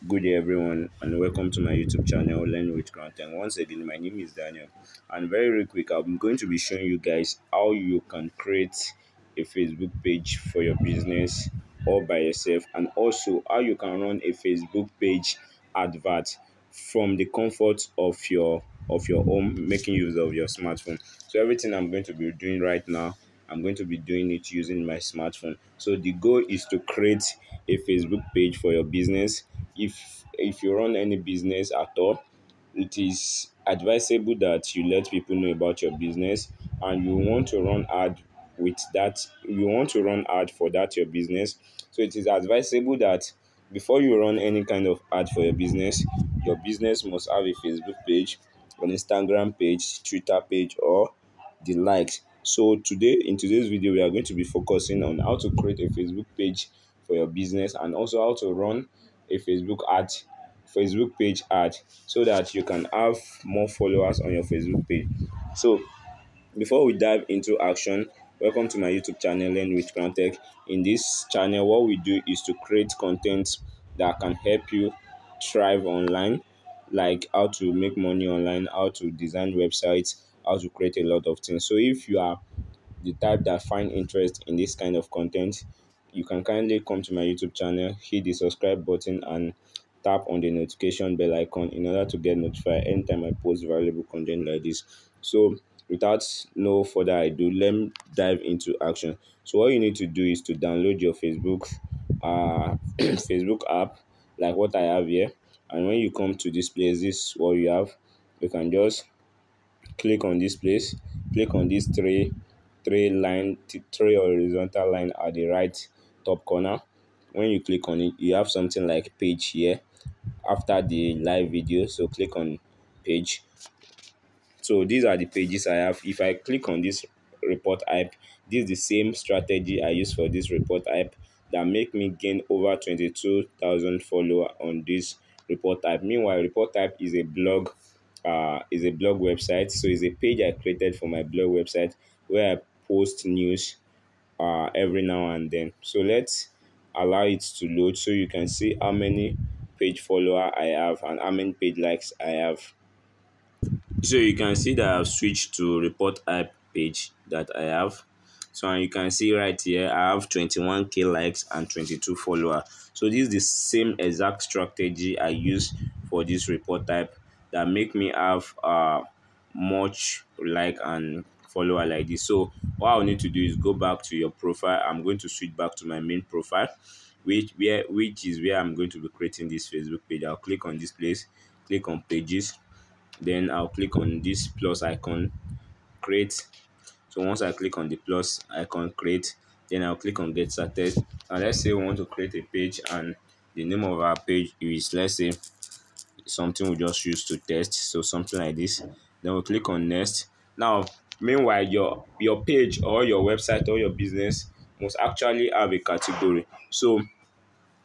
Good day, everyone, and welcome to my YouTube channel, Learn with Content. Once again, my name is Daniel, and very quick, I'm going to be showing you guys how you can create a Facebook page for your business all by yourself, and also how you can run a Facebook page advert from the comfort of your home, making use of your smartphone. So everything I'm going to be doing right now, I'm going to be doing it using my smartphone. So the goal is to create a Facebook page for your business. If you run any business at all, it is advisable that you let people know about your business, and you want to run ad for that your business. So it is advisable that before you run any kind of ad for your business must have a Facebook page, an Instagram page, Twitter page, or the likes. So in today's video, we are going to be focusing on how to create a Facebook page for your business, and also how to run a Facebook page ad, so that you can have more followers on your Facebook page. So before we dive into action, welcome to my YouTube channel, Learn with Content. In this channel, what we do is to create content that can help you thrive online, like how to make money online, how to design websites, how to create a lot of things. So if you are the type that find interest in this kind of content, you can kindly come to my YouTube channel, hit the subscribe button, and tap on the notification bell icon in order to get notified anytime I post valuable content like this. So without no further ado, let me dive into action. So what you need to do is to download your Facebook Facebook app, like what I have here. And when you come to this place, this is what you have. You can just click on this place, click on these three horizontal line at the right top corner. When you click on it, you have something like page here after the live video. So click on page. So these are the pages I have. If I click on this report hype, this is the same strategy I use for this report hype that make me gain over 22,000 followers on this report type. Meanwhile, report type is a blog website. So it's a page I created for my blog website where I post news every now and then. So let's allow it to load so you can see how many page follower I have and how many page likes I have. So you can see that I've switched to report hype page that I have. So and you can see right here I have 21k likes and 22 followers. So this is the same exact strategy I use for this report type that make me have much like and follower like this. So what I'll need to do is go back to your profile. I'm going to switch back to my main profile, which is where I'm going to be creating this Facebook page. I'll click on this place, click on pages, then I'll click on this plus icon, create. So once I click on the plus icon, create, then I'll click on get started. And let's say we want to create a page, and the name of our page is, let's say, something we just use to test, so something like this. Then we'll click on next. Now meanwhile, your page or your website or your business must actually have a category. So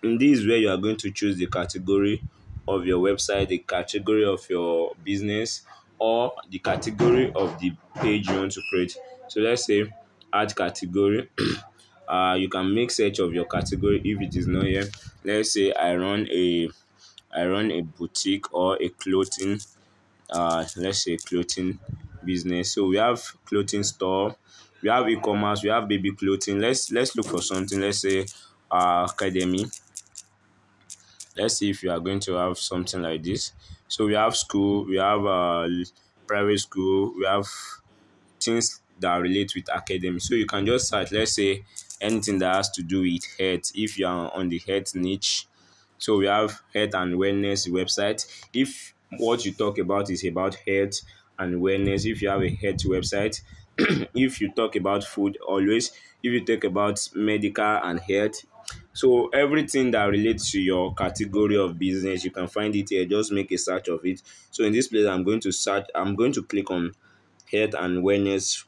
in this where you are going to choose the category of your website, the category of your business, or the category of the page you want to create. So let's say add category. You can make search of your category if it is not here. Let's say I run a boutique or a clothing, let's say clothing business. So we have clothing store, we have e-commerce, we have baby clothing. Let's look for something. Let's say academy. Let's see if you are going to have something like this. So we have school, we have private school, we have things that relate with academy. So you can just search, let's say, anything that has to do with health if you are on the health niche. So we have health and wellness website. If what you talk about is about health and wellness, if you have a health website, if you talk about food, always, if you talk about medical and health, so everything that relates to your category of business, you can find it here. Just make a search of it. So in this place, I'm going to click on health and wellness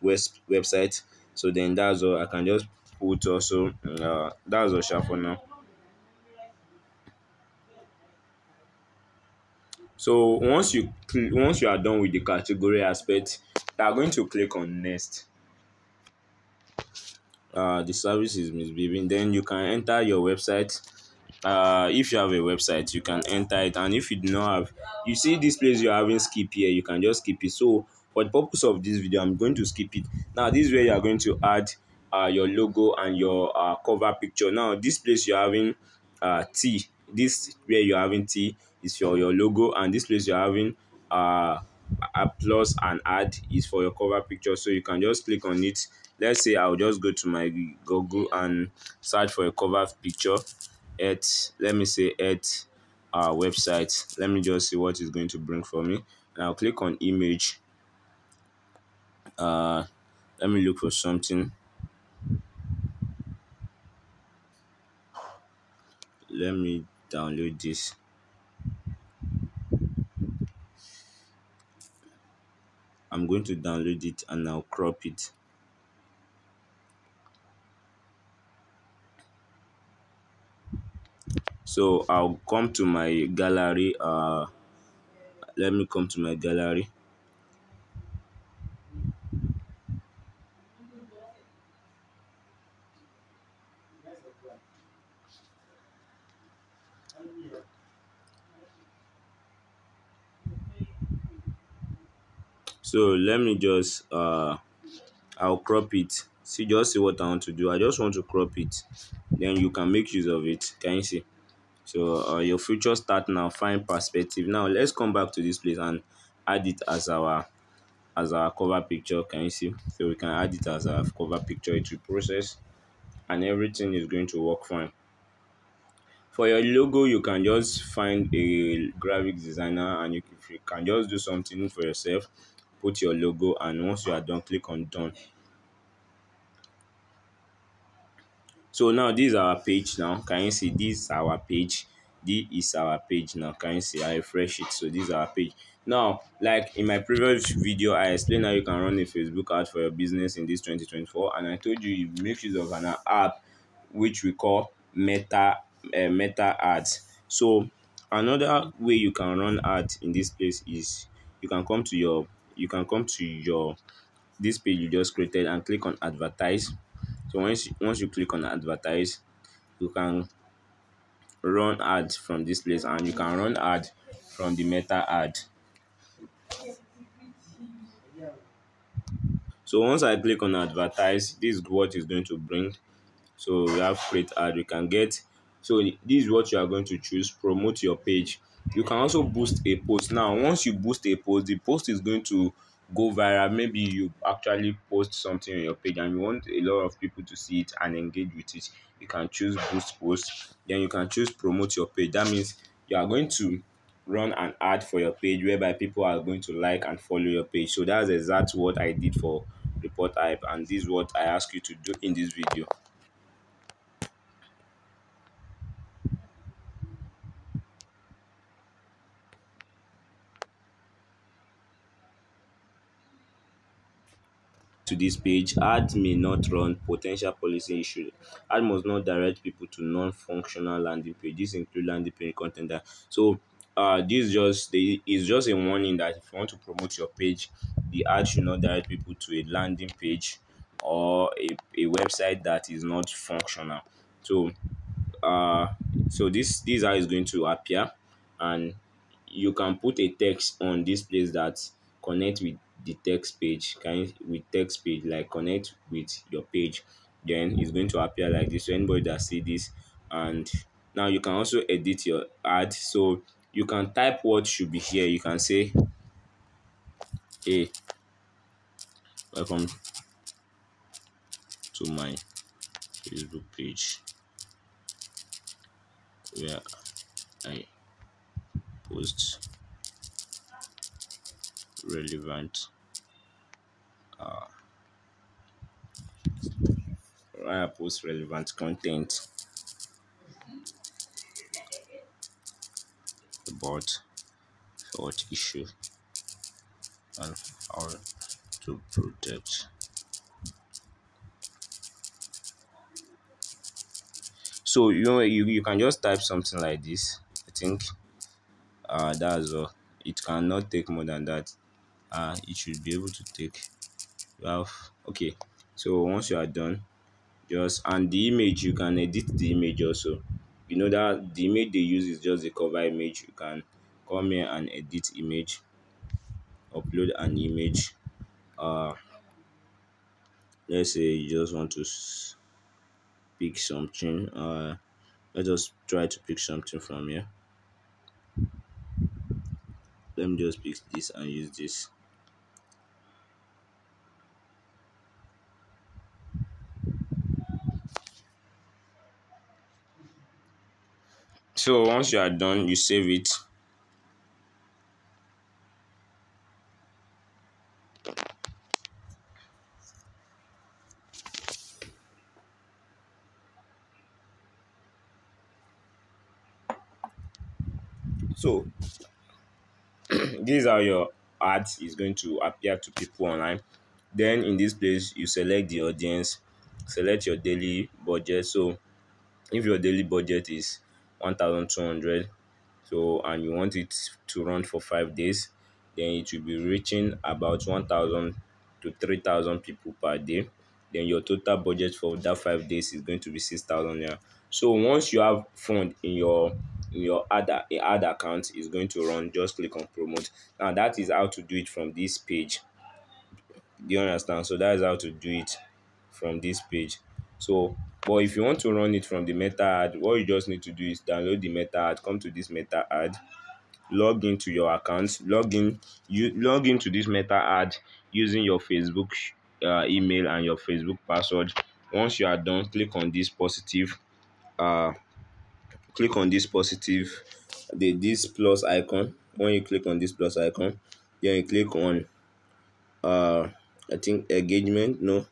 website. So then that's all. I can just put also that's all sha for now. So once you are done with the category aspect, you are going to click on next. The service is misbehaving. Then you can enter your website. if you have a website, you can enter it, and if you do not have, you see this place you're having skip here, you can just skip it. So for the purpose of this video, I'm going to skip it. Now this is where you are going to add your logo and your cover picture. Now this place you're having T, this where you're having T is for your logo, and this place you're having a plus and add is for your cover picture. So you can just click on it. Let's say I'll just go to my Google and search for a cover picture at, let me say, at our website. Let me just see what it's going to bring for me, and I'll click on image. uh Let me look for something. Let me download this. I'm going to download it and I'll crop it. So I'll come to my gallery. Let me come to my gallery. So let me just I'll crop it. See, just see what I want to do. I just want to crop it. Then you can make use of it. Can you see? So your future start now. Find perspective. Now let's come back to this place and add it as our cover picture. Can you see? So we can add it as our cover picture. It will process and everything is going to work fine. For your logo, you can just find a graphic designer, and if you can just do something for yourself, put your logo, and once you are done, click on done. So now this is our page. Now can you see, this is our page? This is our page. Now can you see? I refresh it, so this is our page. Now, like in my previous video, I explained how you can run a Facebook ad for your business in this 2024, and I told you you make use of an app which we call Meta Ads. So another way you can run ads in this place is you can come to your this page you just created and click on advertise. So once you click on advertise, you can run ads from this place, and you can run ad from the Meta ad. So once I click on advertise, this is what is going to bring. So we have create ad. We can get, so this is what you are going to choose. Promote your page. You can also boost a post. Now once you boost a post, the post is going to go viral. Maybe you actually post something on your page and you want a lot of people to see it and engage with it. You can choose boost post. Then you can choose promote your page. That means you are going to run an ad for your page whereby people are going to like and follow your page. So that's exactly what I did for Report Hype, and this is what I ask you to do in this video. To this page, ads may not run potential policy issues. Ad must not direct people to non-functional landing page. This include landing page content. So this just is just a warning that if you want to promote your page, the ad should not direct people to a landing page or a website that is not functional. So uh this how is going to appear, and you can put a text on this place that connect with the text page. With text page, like connect with your page, then it's going to appear like this. So anybody that see this, and now you can also edit your ad. So you can type what should be here. You can say, hey, welcome to my Facebook page where I post relevant content about health issue and how to protect. So you can just type something like this. I think that's all. It cannot take more than that. It should be able to take. You have, okay. So once you are done, just, and the image, you can edit the image also. you know that the image they use is just the cover image. You can come here and edit image, upload an image. uh let's say you just want to pick something. Let us try to pick something from here. Let me just pick this and use this. So once you are done, you save it. So these are your ads is going to appear to people online. Then in this place you select the audience, select your daily budget. So if your daily budget is 1,200, so and you want it to run for 5 days, then it will be reaching about 1,000 to 3,000 people per day. Then your total budget for that 5 days is going to be 6,000 naira. So once you have fund in your ad account is going to run, just click on promote. Now that is how to do it from this page. Do you understand? So that is how to do it from this page. So but if you want to run it from the meta ad, what you just need to do is download the meta ad, come to this meta ad, log into your account, log into this meta ad using your Facebook email and your Facebook password. Once you are done, uh click on this positive, this plus icon. When you click on this plus icon, then you click on uh I think engagement. No,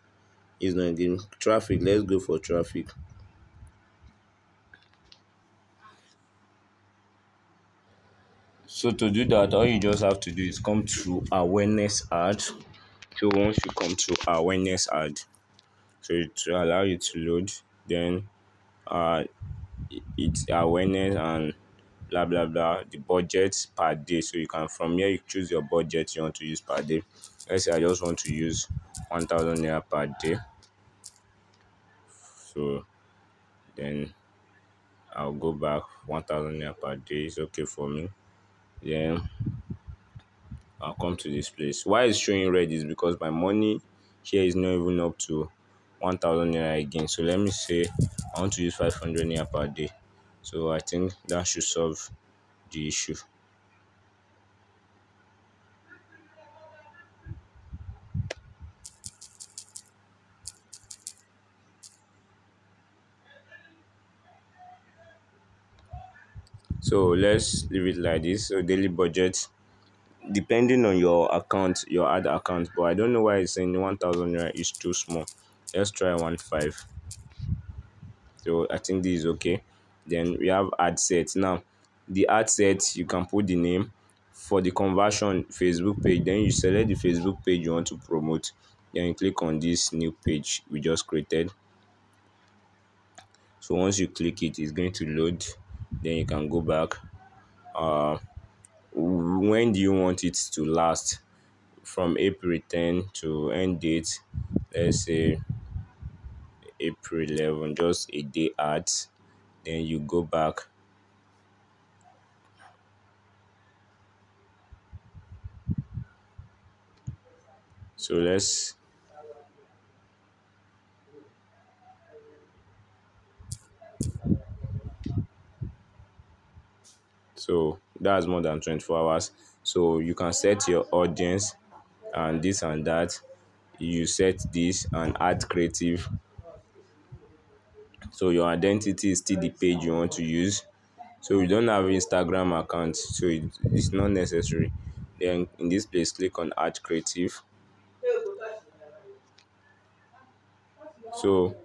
it's not engagement. Traffic. Let's go for traffic. So to do that, all you just have to do is come to awareness ad. So once you come to awareness ad, so it will allow you to load. Then uh it's awareness and blah blah blah, the budget per day. So you can, from here you choose your budget you want to use per day. Let's say I just want to use 1,000 naira per day. So then I'll go back. 1,000 naira per day is okay for me. Then I'll come to this place. Why it's showing red is because my money here is not even up to 1,000 naira again. So let me say I want to use 500 naira per day. So I think that should solve the issue. So let's leave it like this. So daily budget, depending on your account, your ad account, but I don't know why it's saying 1,000 naira is too small. Let's try 1,500. So I think this is okay. Then we have ad set. Now the ad set, you can put the name. For the conversion, Facebook page, then you select the Facebook page you want to promote. Then you click on this new page we just created. So once you click it, it's going to load. Then you can go back. uh when do you want it to last? From April 10 to end date, let's say April 11, just a day ad. Then you go back. So that's more than 24 hours. So you can set your audience and this and that. You set this and add creative. So your identity is still the page you want to use. So you don't have Instagram account, so it's not necessary. Then in this place, click on add creative. So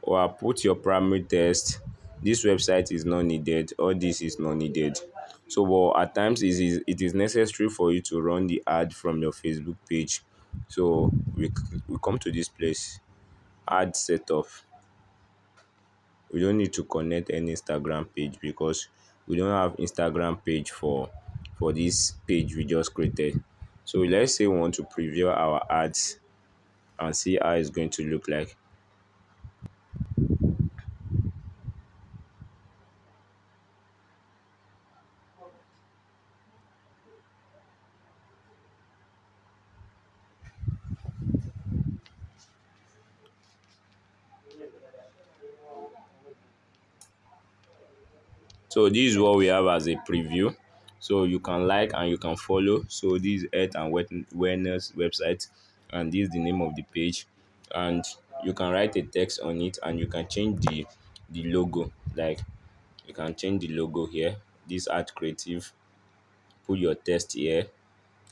or put your primary text. This website is not needed, all this is not needed. So but at times it is necessary for you to run the ad from your Facebook page. So we come to this place, ad setup. We don't need to connect any Instagram page because we don't have Instagram page for this page we just created. So let's say we want to preview our ads and see how it's going to look like. So this is what we have as a preview. So you can like and you can follow. So this is health and wellness website, and this is the name of the page. And you can write a text on it, and you can change the logo. Like you can change the logo here. This art creative. Put your text here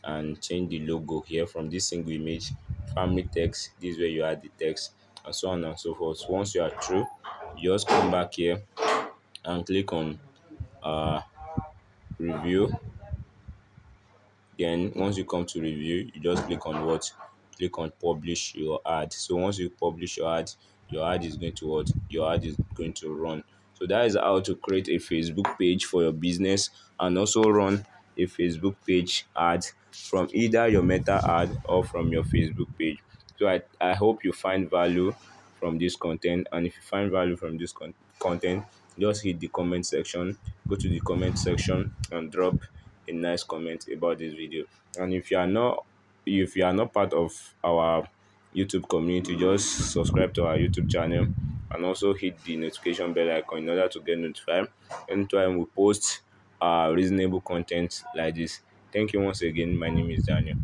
and change the logo here from this single image. Family text. This is where you add the text, and so on and so forth. Once you are through, you just come back here and click on uh review. Then once you come to review, you just click on what? Click on publish your ad. So once you publish your ad is going to what? Your ad is going to run. So that is how to create a Facebook page for your business, and also run a Facebook page ad from either your Meta ad or from your Facebook page. So I hope you find value from this content, and if you find value from this content, just hit the comment section, go to the comment section and drop a nice comment about this video. And if you are not part of our YouTube community, just subscribe to our YouTube channel and also hit the notification bell icon in order to get notified anytime we post reasonable content like this. Thank you once again. My name is Daniel.